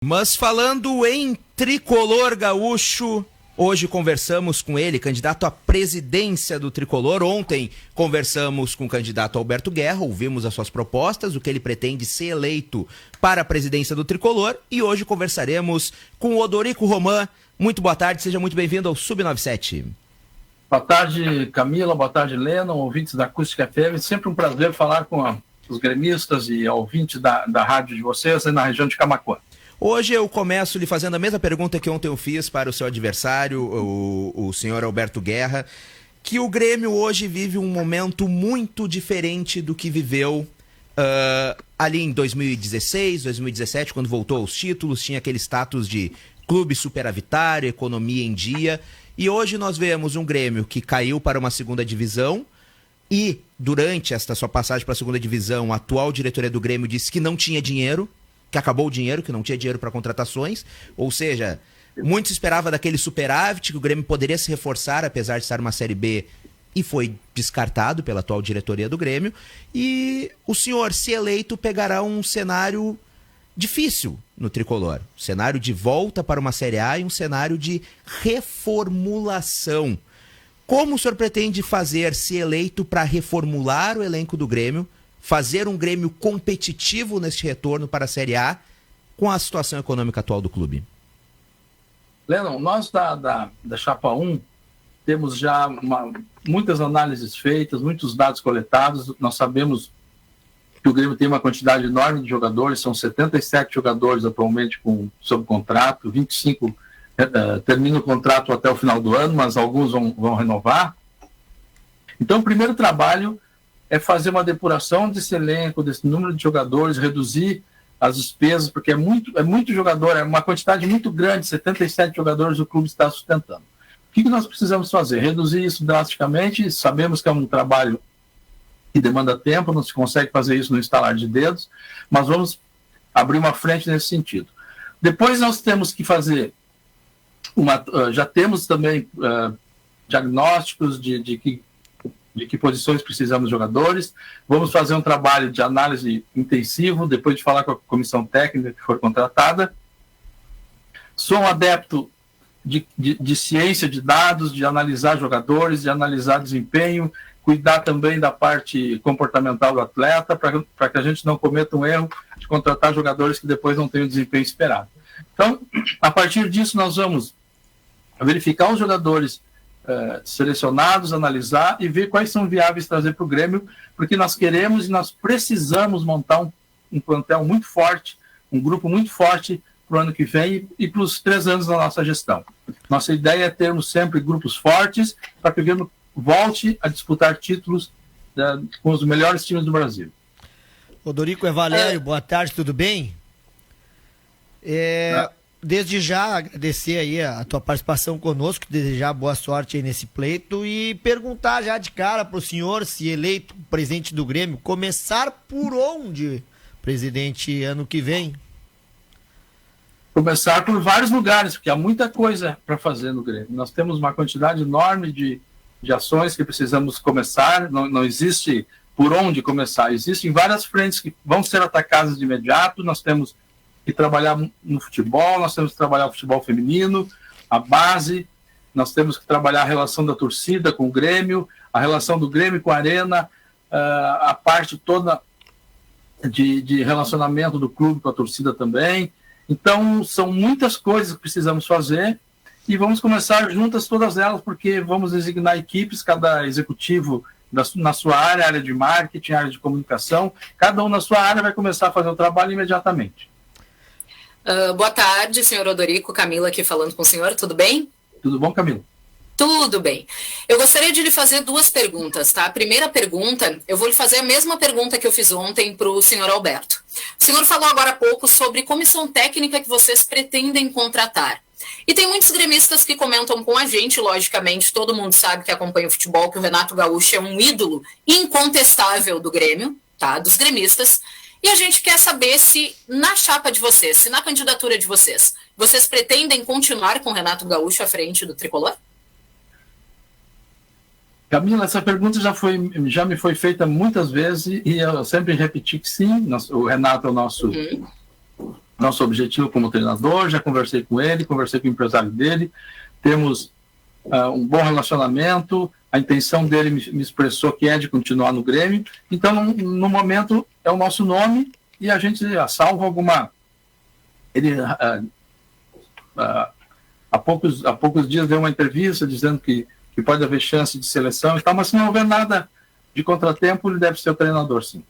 Mas falando em tricolor gaúcho, hoje conversamos com ele, candidato à presidência do tricolor. Ontem conversamos com o candidato Alberto Guerra, ouvimos as suas propostas, o que ele pretende ser eleito para a presidência do tricolor. E hoje conversaremos com o Odorico Roman. Muito boa tarde, seja muito bem-vindo ao Sub-97. Boa tarde, Camila, boa tarde, Lennon, ouvintes da Acústica FM. Sempre um prazer falar com os gremistas e ouvintes da rádio de vocês na região de Camaquã. Hoje eu começo lhe fazendo a mesma pergunta que ontem eu fiz para o seu adversário, o senhor Alberto Guerra, que o Grêmio hoje vive um momento muito diferente do que viveu ali em 2016, 2017, quando voltou aos títulos, tinha aquele status de clube superavitário, economia em dia, e hoje nós vemos um Grêmio que caiu para uma segunda divisão e, durante esta sua passagem para a segunda divisão, a atual diretoria do Grêmio disse que não tinha dinheiro, que acabou o dinheiro, que não tinha dinheiro para contratações, ou seja, muito se esperava daquele superávit, que o Grêmio poderia se reforçar, apesar de estar numa Série B, e foi descartado pela atual diretoria do Grêmio, e o senhor, se eleito, pegará um cenário difícil no tricolor, um cenário de volta para uma Série A e um cenário de reformulação. Como o senhor pretende fazer, se eleito, para reformular o elenco do Grêmio, fazer um Grêmio competitivo neste retorno para a Série A com a situação econômica atual do clube? Lennon, nós da Chapa 1 temos já muitas análises feitas, muitos dados coletados. Nós sabemos que o Grêmio tem uma quantidade enorme de jogadores, são 77 jogadores atualmente sob contrato, 25 terminam o contrato até o final do ano, mas alguns vão renovar. Então, o primeiro trabalho é fazer uma depuração desse elenco, desse número de jogadores, reduzir as despesas, porque é muito jogador, é uma quantidade muito grande, 77 jogadores o clube está sustentando. O que nós precisamos fazer? Reduzir isso drasticamente. Sabemos que é um trabalho que demanda tempo, não se consegue fazer isso no estalar de dedos, mas vamos abrir uma frente nesse sentido. Depois nós temos que fazer já temos também diagnósticos de que posições precisamos de jogadores. Vamos fazer um trabalho de análise intensivo, depois de falar com a comissão técnica que for contratada. Sou um adepto de ciência de dados, de analisar jogadores, de analisar desempenho, cuidar também da parte comportamental do atleta, para que a gente não cometa um erro de contratar jogadores que depois não tenham o desempenho esperado. Então, a partir disso, nós vamos verificar os jogadores selecionados, analisar e ver quais são viáveis trazer para o Grêmio, porque nós queremos e nós precisamos montar um plantel muito forte, um grupo muito forte para o ano que vem e para os 3 anos da nossa gestão. Nossa ideia é termos sempre grupos fortes para que o Grêmio volte a disputar títulos com os melhores times do Brasil. Odorico, é Valério, boa tarde, tudo bem? Desde já agradecer aí a tua participação conosco, desejar boa sorte aí nesse pleito e perguntar já de cara para o senhor, se eleito presidente do Grêmio, começar por onde, presidente, ano que vem? Começar por vários lugares, porque há muita coisa para fazer no Grêmio. Nós temos uma quantidade enorme de ações que precisamos começar, não existe por onde começar, existem várias frentes que vão ser atacadas de imediato. Nós temos que trabalhar no futebol, nós temos que trabalhar o futebol feminino, a base, nós temos que trabalhar a relação da torcida com o Grêmio, a relação do Grêmio com a Arena, a parte toda de relacionamento do clube com a torcida também. Então, são muitas coisas que precisamos fazer e vamos começar juntas todas elas, porque vamos designar equipes, cada executivo na sua área de marketing, área de comunicação, cada um na sua área vai começar a fazer o trabalho imediatamente. Boa tarde, senhor Odorico, Camila aqui falando com o senhor, tudo bem? Tudo bom, Camila? Tudo bem. Eu gostaria de lhe fazer 2 perguntas, tá? A primeira pergunta, eu vou lhe fazer a mesma pergunta que eu fiz ontem para o senhor Alberto. O senhor falou agora há pouco sobre comissão técnica que vocês pretendem contratar. E tem muitos gremistas que comentam com a gente, logicamente, todo mundo sabe que acompanha o futebol, que o Renato Gaúcho é um ídolo incontestável do Grêmio, tá? Dos gremistas. E a gente quer saber se na chapa de vocês, se na candidatura de vocês, vocês pretendem continuar com o Renato Gaúcho à frente do tricolor? Camila, essa pergunta já me foi feita muitas vezes e eu sempre repeti que sim. O Renato é o nosso nosso objetivo como treinador, já conversei com ele, conversei com o empresário dele, temos um bom relacionamento, a intenção dele me expressou que é de continuar no Grêmio, então no momento é o nosso nome e a gente, salvo alguma... Ele há poucos dias deu uma entrevista dizendo que pode haver chance de seleção e tal, mas se não houver nada de contratempo, ele deve ser o treinador, sim.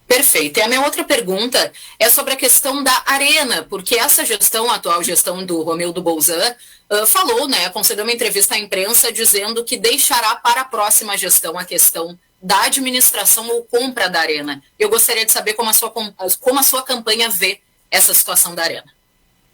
Perfeito. E a minha outra pergunta é sobre a questão da Arena, porque essa gestão, a atual gestão do Romildo Bolzan, falou, né, concedeu uma entrevista à imprensa dizendo que deixará para a próxima gestão a questão da administração ou compra da Arena. Eu gostaria de saber como a sua campanha vê essa situação da Arena.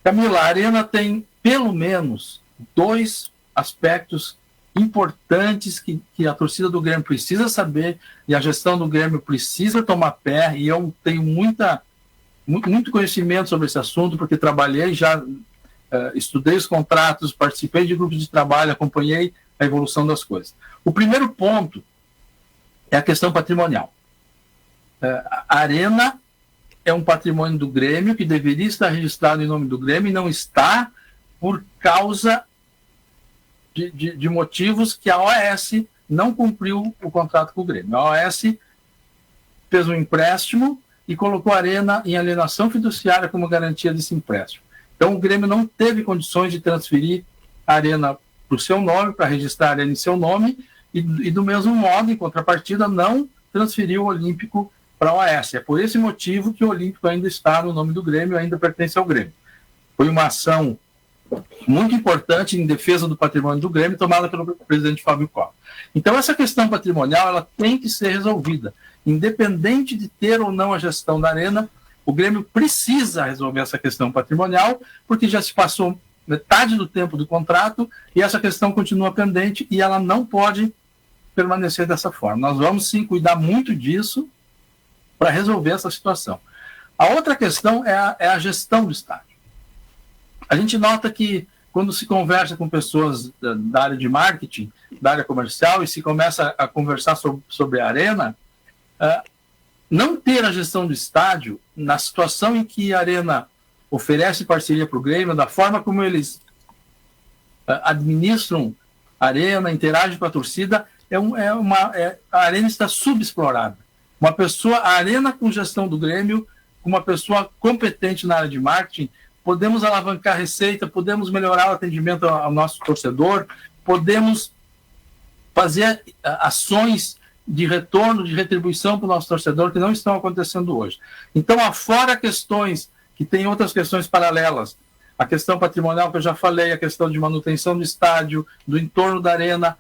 Camila, a Arena tem pelo menos 2 aspectos importantes que a torcida do Grêmio precisa saber e a gestão do Grêmio precisa tomar pé, e eu tenho muito conhecimento sobre esse assunto, porque trabalhei já, estudei os contratos, participei de grupos de trabalho, acompanhei a evolução das coisas. O primeiro ponto é a questão patrimonial. A Arena é um patrimônio do Grêmio que deveria estar registrado em nome do Grêmio e não está por causa de motivos que a OAS não cumpriu o contrato com o Grêmio. A OAS fez um empréstimo e colocou a Arena em alienação fiduciária como garantia desse empréstimo. Então o Grêmio não teve condições de transferir a Arena para o seu nome, para registrar a Arena em seu nome, e do mesmo modo, em contrapartida, não transferiu o Olímpico para a OAS. É por esse motivo que o Olímpico ainda está no nome do Grêmio, ainda pertence ao Grêmio. Foi uma ação muito importante em defesa do patrimônio do Grêmio, tomada pelo presidente Fábio Costa. Então, essa questão patrimonial ela tem que ser resolvida. Independente de ter ou não a gestão da Arena, o Grêmio precisa resolver essa questão patrimonial, porque já se passou metade do tempo do contrato e essa questão continua pendente e ela não pode permanecer dessa forma. Nós vamos, sim, cuidar muito disso para resolver essa situação. A outra questão é a gestão do estádio. A gente nota que quando se conversa com pessoas da área de marketing, da área comercial, e se começa a conversar sobre a Arena, não ter a gestão do estádio, na situação em que a Arena oferece parceria para o Grêmio, da forma como eles administram a Arena, interagem com a torcida, a Arena está subexplorada. A Arena com gestão do Grêmio, uma pessoa competente na área de marketing, podemos alavancar receita, podemos melhorar o atendimento ao nosso torcedor, podemos fazer ações de retorno, de retribuição para o nosso torcedor que não estão acontecendo hoje. Então, afora questões, que tem outras questões paralelas, a questão patrimonial que eu já falei, a questão de manutenção do estádio, do entorno da Arena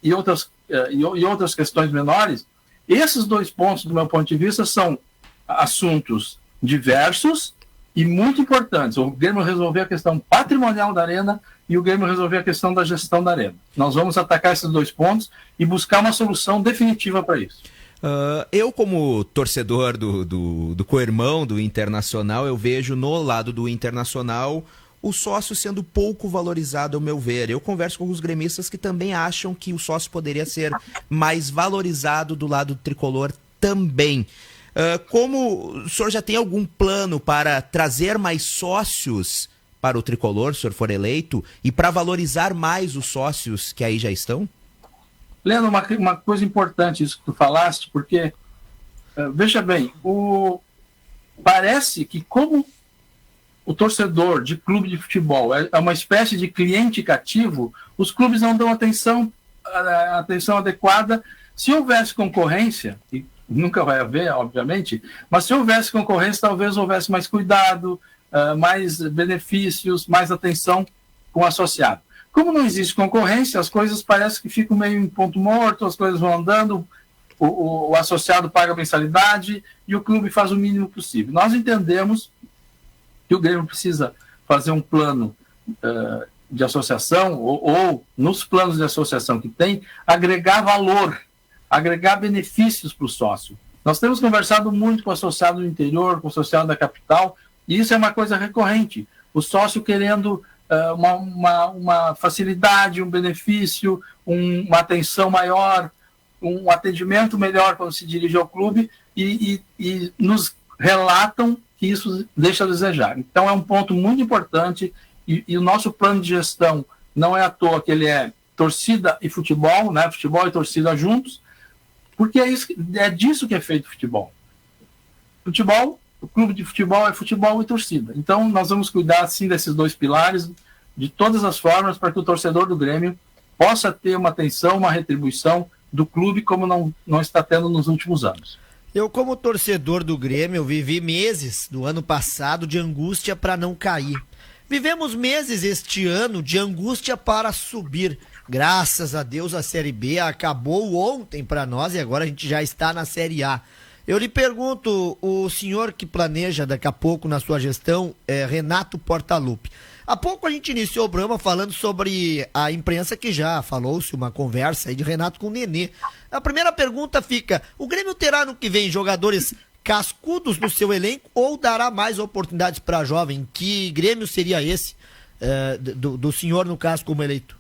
e outras questões menores, esses 2 pontos, do meu ponto de vista, são assuntos diversos e muito importantes. O Grêmio resolver a questão patrimonial da Arena e o Grêmio resolver a questão da gestão da Arena. Nós vamos atacar esses 2 pontos e buscar uma solução definitiva para isso. Eu, como torcedor do co-irmão do Internacional, eu vejo no lado do Internacional o sócio sendo pouco valorizado, ao meu ver. Eu converso com os gremistas que também acham que o sócio poderia ser mais valorizado do lado do tricolor também. Como o senhor já tem algum plano para trazer mais sócios para o tricolor, se o senhor for eleito, e para valorizar mais os sócios que aí já estão? Leandro, uma coisa importante isso que tu falaste, porque, veja bem, parece que como o torcedor de clube de futebol é uma espécie de cliente cativo, os clubes não dão atenção adequada. Se houvesse concorrência, e nunca vai haver, obviamente, mas se houvesse concorrência, talvez houvesse mais cuidado, mais benefícios, mais atenção com o associado. Como não existe concorrência, as coisas parecem que ficam meio em ponto morto, as coisas vão andando, o associado paga a mensalidade e o clube faz o mínimo possível. Nós entendemos que o Grêmio precisa fazer um plano de associação, ou nos planos de associação que tem, agregar valor, agregar benefícios para o sócio. Nós temos conversado muito com o associado do interior, com o associado da capital, e isso é uma coisa recorrente. O sócio querendo uma facilidade, um benefício, uma atenção maior, um atendimento melhor quando se dirige ao clube, e nos relatam que isso deixa a desejar. Então é um ponto muito importante e o nosso plano de gestão não é à toa que ele é torcida e futebol, né? Futebol e torcida juntos, porque é disso que é feito o futebol. Futebol, o clube de futebol é futebol e torcida. Então nós vamos cuidar sim desses dois pilares de todas as formas para que o torcedor do Grêmio possa ter uma atenção, uma retribuição do clube como não está tendo nos últimos anos. Eu, como torcedor do Grêmio, vivi meses do ano passado de angústia para não cair. Vivemos meses este ano de angústia para subir. Graças a Deus a Série B acabou ontem para nós e agora a gente já está na Série A. Eu lhe pergunto, o senhor que planeja daqui a pouco na sua gestão, Renato Portaluppi. Há pouco a gente iniciou o programa falando sobre a imprensa que já falou-se uma conversa aí de Renato com o Nenê. A primeira pergunta fica, o Grêmio terá no que vem jogadores cascudos no seu elenco ou dará mais oportunidades para jovem? Que Grêmio seria esse do senhor, no caso, como eleito?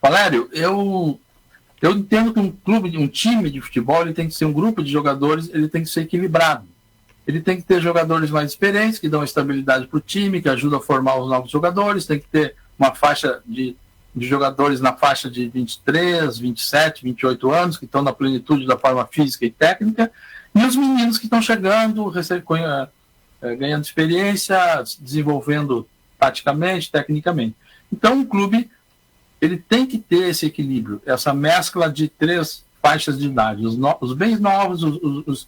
Valério, eu entendo que um time de futebol, ele tem que ser um grupo de jogadores, ele tem que ser equilibrado. Ele tem que ter jogadores mais experientes, que dão estabilidade para o time, que ajudam a formar os novos jogadores, tem que ter uma faixa de jogadores na faixa de 23, 27, 28 anos, que estão na plenitude da forma física e técnica, e os meninos que estão chegando, ganhando experiência, desenvolvendo taticamente, tecnicamente. Então, o clube ele tem que ter esse equilíbrio, essa mescla de três faixas de idade, os bem novos, os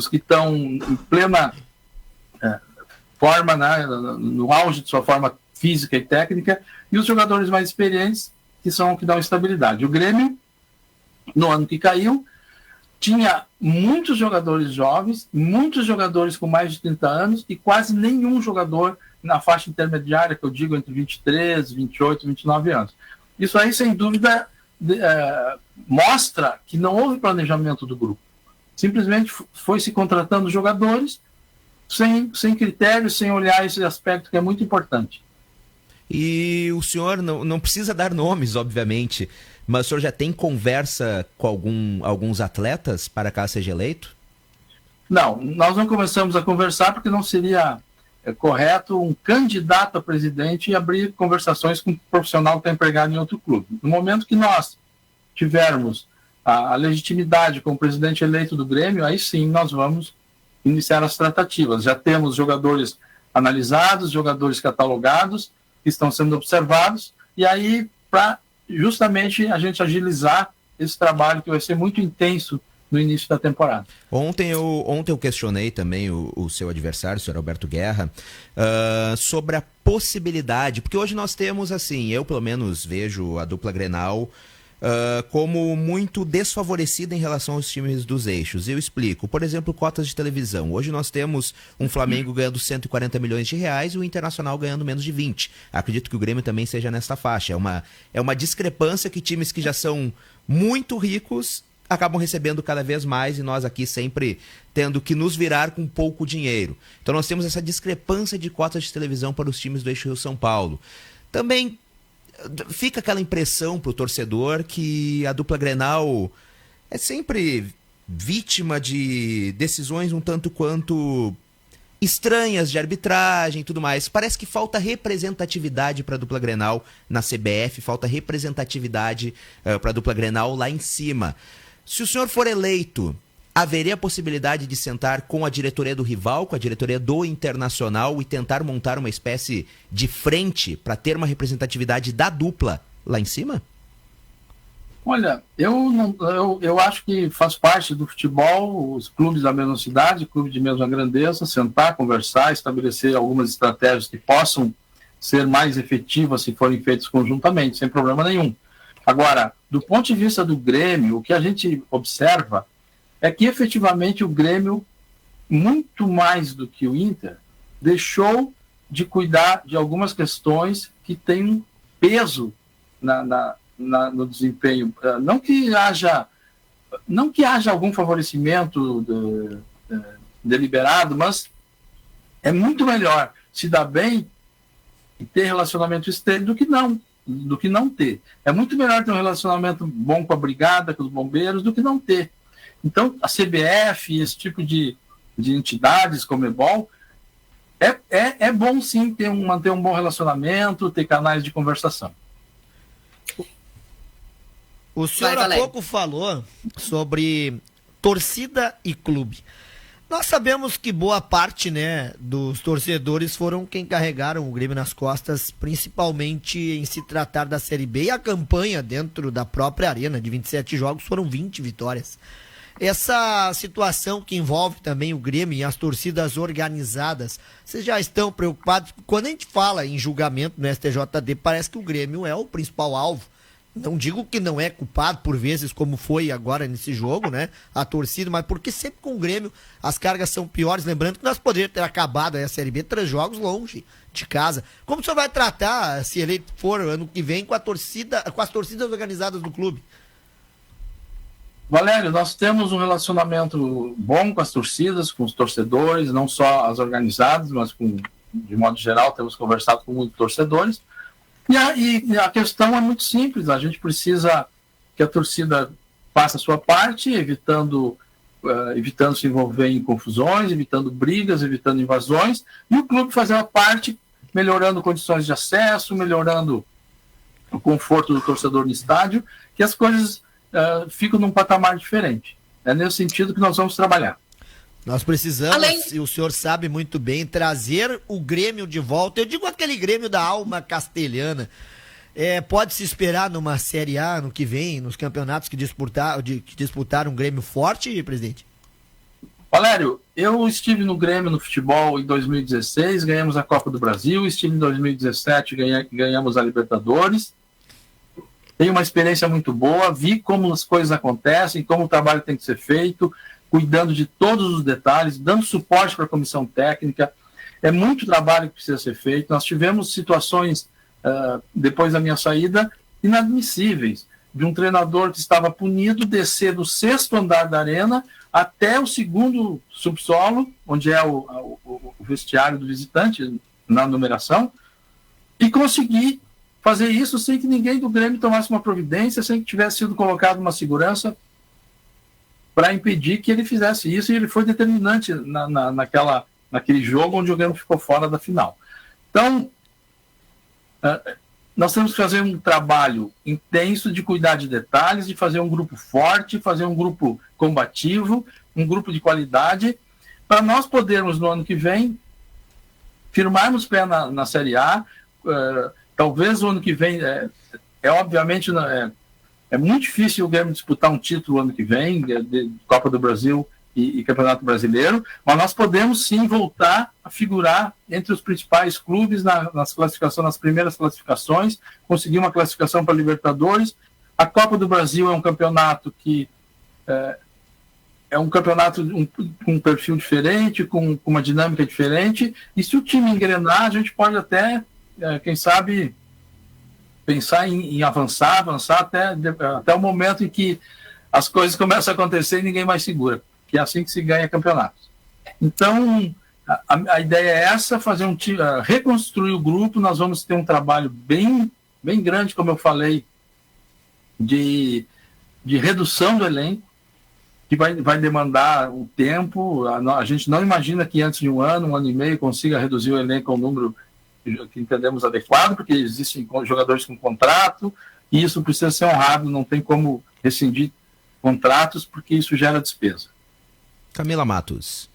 que estão em plena forma, né, no auge de sua forma física e técnica, e os jogadores mais experientes, que são os que dão estabilidade. O Grêmio, no ano que caiu, tinha muitos jogadores jovens, muitos jogadores com mais de 30 anos e quase nenhum jogador na faixa intermediária, que eu digo entre 23, 28, 29 anos. Isso aí, sem dúvida, mostra que não houve planejamento do grupo. Simplesmente foi se contratando jogadores sem critérios, sem olhar esse aspecto que é muito importante. E o senhor não precisa dar nomes, obviamente, mas o senhor já tem conversa com alguns atletas para caso seja eleito? Não, nós não começamos a conversar porque não seria correto um candidato a presidente abrir conversações com um profissional que está empregado em outro clube. No momento que nós tivermos a legitimidade como presidente eleito do Grêmio, aí sim nós vamos iniciar as tratativas. Já temos jogadores analisados, jogadores catalogados, que estão sendo observados, e aí para justamente a gente agilizar esse trabalho que vai ser muito intenso no início da temporada. Ontem eu questionei também o seu adversário, o senhor Alberto Guerra, sobre a possibilidade, porque hoje nós temos assim, eu pelo menos vejo a dupla Grenal como muito desfavorecida em relação aos times dos eixos. Eu explico. Por exemplo, cotas de televisão. Hoje nós temos um Flamengo ganhando 140 milhões de reais e o Internacional ganhando menos de 20. Acredito que o Grêmio também seja nesta faixa. É uma discrepância que times que já são muito ricos acabam recebendo cada vez mais e nós aqui sempre tendo que nos virar com pouco dinheiro. Então nós temos essa discrepância de cotas de televisão para os times do eixo Rio-São Paulo. Também fica aquela impressão para o torcedor que a dupla Grenal é sempre vítima de decisões um tanto quanto estranhas de arbitragem e tudo mais. Parece que falta representatividade para a dupla Grenal na CBF, falta representatividade para a dupla Grenal lá em cima. Se o senhor for eleito, haveria a possibilidade de sentar com a diretoria do rival, com a diretoria do Internacional e tentar montar uma espécie de frente para ter uma representatividade da dupla lá em cima? Olha, eu acho que faz parte do futebol, os clubes da mesma cidade, clubes de mesma grandeza, sentar, conversar, estabelecer algumas estratégias que possam ser mais efetivas se forem feitas conjuntamente, sem problema nenhum. Agora, do ponto de vista do Grêmio, o que a gente observa é que efetivamente o Grêmio, muito mais do que o Inter, deixou de cuidar de algumas questões que têm um peso no desempenho. Não que haja algum favorecimento deliberado, mas é muito melhor se dar bem e ter relacionamento estreito do que não ter. É muito melhor ter um relacionamento bom com a brigada, com os bombeiros, do que não ter. Então, a CBF, esse tipo de de entidades, Conmebol, é bom sim manter um bom relacionamento, ter canais de conversação. O senhor há pouco falou sobre torcida e clube. Nós sabemos que boa parte, né, dos torcedores foram quem carregaram o Grêmio nas costas, principalmente em se tratar da Série B, e a campanha dentro da própria arena de 27 jogos foram 20 vitórias. Essa situação que envolve também o Grêmio e as torcidas organizadas, vocês já estão preocupados? Quando a gente fala em julgamento no STJD, parece que o Grêmio é o principal alvo. Não digo que não é culpado por vezes, como foi agora nesse jogo, né? A torcida, mas porque sempre com o Grêmio as cargas são piores. Lembrando que nós poderíamos ter acabado a Série B 3 jogos longe de casa. Como o senhor vai tratar, se eleito for ano que vem, com a torcida, com as torcidas organizadas do clube? Valério, nós temos um relacionamento bom com as torcidas, com os torcedores, não só as organizadas, mas de modo geral temos conversado com muitos torcedores. E a questão é muito simples, a gente precisa que a torcida faça a sua parte, evitando se envolver em confusões, evitando brigas, evitando invasões, e o clube fazer a parte, melhorando condições de acesso, melhorando o conforto do torcedor no estádio, que as coisas ficam num patamar diferente. É nesse sentido que nós vamos trabalhar. Nós precisamos, e o senhor sabe muito bem, trazer o Grêmio de volta. Eu digo aquele Grêmio da alma castelhana. Pode-se esperar numa Série A no que vem, nos campeonatos que disputaram um Grêmio forte, presidente? Valério, eu estive no Grêmio no futebol em 2016, ganhamos a Copa do Brasil, estive em 2017, ganhamos a Libertadores. Tenho uma experiência muito boa, vi como as coisas acontecem, como o trabalho tem que ser feito, cuidando de todos os detalhes, dando suporte para a comissão técnica. É muito trabalho que precisa ser feito. Nós tivemos situações, depois da minha saída, inadmissíveis, de um treinador que estava punido descer do 6º andar da arena até o 2º subsolo, onde é o vestiário do visitante, na numeração, e conseguir fazer isso sem que ninguém do Grêmio tomasse uma providência, sem que tivesse sido colocado uma segurança para impedir que ele fizesse isso, e ele foi determinante naquele jogo onde o Grêmio ficou fora da final. Então, nós temos que fazer um trabalho intenso de cuidar de detalhes, de fazer um grupo forte, fazer um grupo combativo, um grupo de qualidade, para nós podermos, no ano que vem, firmarmos pé na Série A. Talvez o ano que vem, obviamente... É muito difícil o Grêmio disputar um título ano que vem, de Copa do Brasil e Campeonato Brasileiro, mas nós podemos sim voltar a figurar entre os principais clubes nas primeiras classificações, conseguir uma classificação para Libertadores. A Copa do Brasil é um campeonato que com um perfil diferente, com uma dinâmica diferente, e se o time engrenar, a gente pode até, quem sabe, pensar em avançar até o momento em que as coisas começam a acontecer e ninguém mais segura, que é assim que se ganha campeonatos. Então, a ideia é essa, reconstruir o grupo. Nós vamos ter um trabalho bem, bem grande, como eu falei, de redução do elenco, que vai demandar um tempo. A gente não imagina que antes de um ano e meio, consiga reduzir o elenco ao número que entendemos adequado, porque existem jogadores com contrato, e isso precisa ser honrado, não tem como rescindir contratos, porque isso gera despesa. Camila Matos.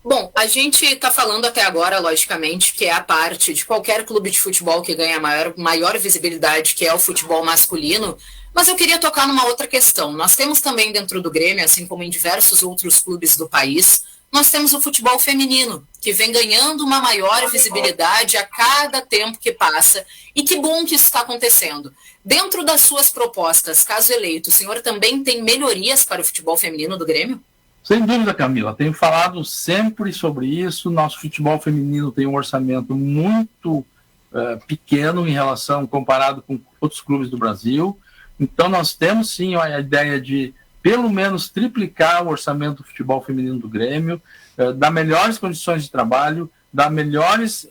Bom, a gente está falando até agora, logicamente, que é a parte de qualquer clube de futebol que ganha maior visibilidade, que é o futebol masculino, mas eu queria tocar numa outra questão. Nós temos também dentro do Grêmio, assim como em diversos outros clubes do país, nós temos o futebol feminino, que vem ganhando uma maior visibilidade a cada tempo que passa, e que bom que isso está acontecendo. Dentro das suas propostas, caso eleito, o senhor também tem melhorias para o futebol feminino do Grêmio? Sem dúvida, Camila. Tenho falado sempre sobre isso. Nosso futebol feminino tem um orçamento muito pequeno comparado com outros clubes do Brasil. Então, nós temos sim a ideia de pelo menos triplicar o orçamento do futebol feminino do Grêmio, dar melhores condições de trabalho, dar melhores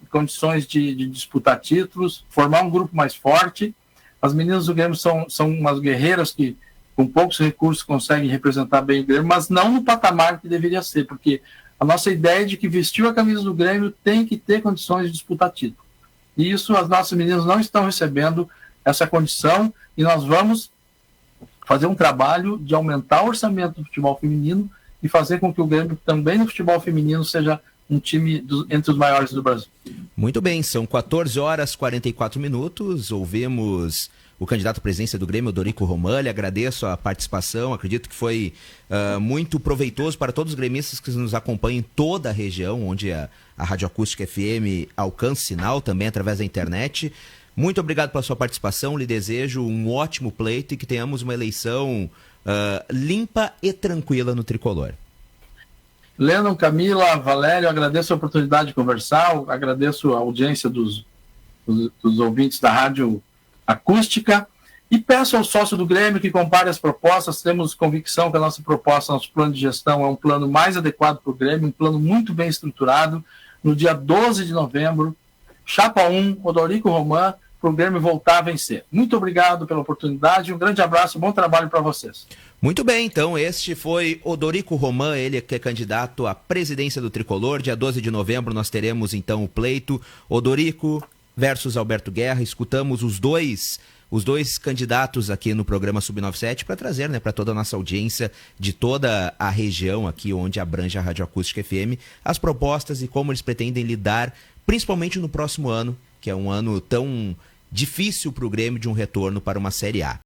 condições de disputar títulos, formar um grupo mais forte. As meninas do Grêmio são umas guerreiras que, com poucos recursos, conseguem representar bem o Grêmio, mas não no patamar que deveria ser, porque a nossa ideia de que vestiu a camisa do Grêmio tem que ter condições de disputar título. E isso as nossas meninas não estão recebendo essa condição, e nós vamos fazer um trabalho de aumentar o orçamento do futebol feminino e fazer com que o Grêmio também no futebol feminino seja um time entre os maiores do Brasil. Muito bem, são 14 horas e 44 minutos, ouvimos o candidato à presidência do Grêmio, Odorico Roman. Lhe agradeço a participação, acredito que foi muito proveitoso para todos os gremistas que nos acompanham em toda a região, onde a Rádio Acústica FM alcança sinal também através da internet. Muito obrigado pela sua participação, lhe desejo um ótimo pleito e que tenhamos uma eleição limpa e tranquila no Tricolor. Lennon, Camila, Valério, agradeço a oportunidade de conversar, agradeço a audiência dos ouvintes da Rádio Acústica e peço ao sócio do Grêmio que compare as propostas. Temos convicção que a nossa proposta, nosso plano de gestão é um plano mais adequado para o Grêmio, um plano muito bem estruturado. No dia 12 de novembro, Chapa 1, Odorico Roman, para o Grêmio voltar a vencer. Muito obrigado pela oportunidade, um grande abraço, bom trabalho para vocês. Muito bem, então este foi Odorico Roman, ele que é candidato à presidência do Tricolor. Dia 12 de novembro nós teremos então o pleito Odorico versus Alberto Guerra. Escutamos os dois candidatos aqui no programa Sub97 para trazer, né, para toda a nossa audiência de toda a região aqui onde abrange a Rádio Acústica FM, as propostas e como eles pretendem lidar, principalmente no próximo ano, que é um ano tão difícil para o Grêmio, de um retorno para uma Série A.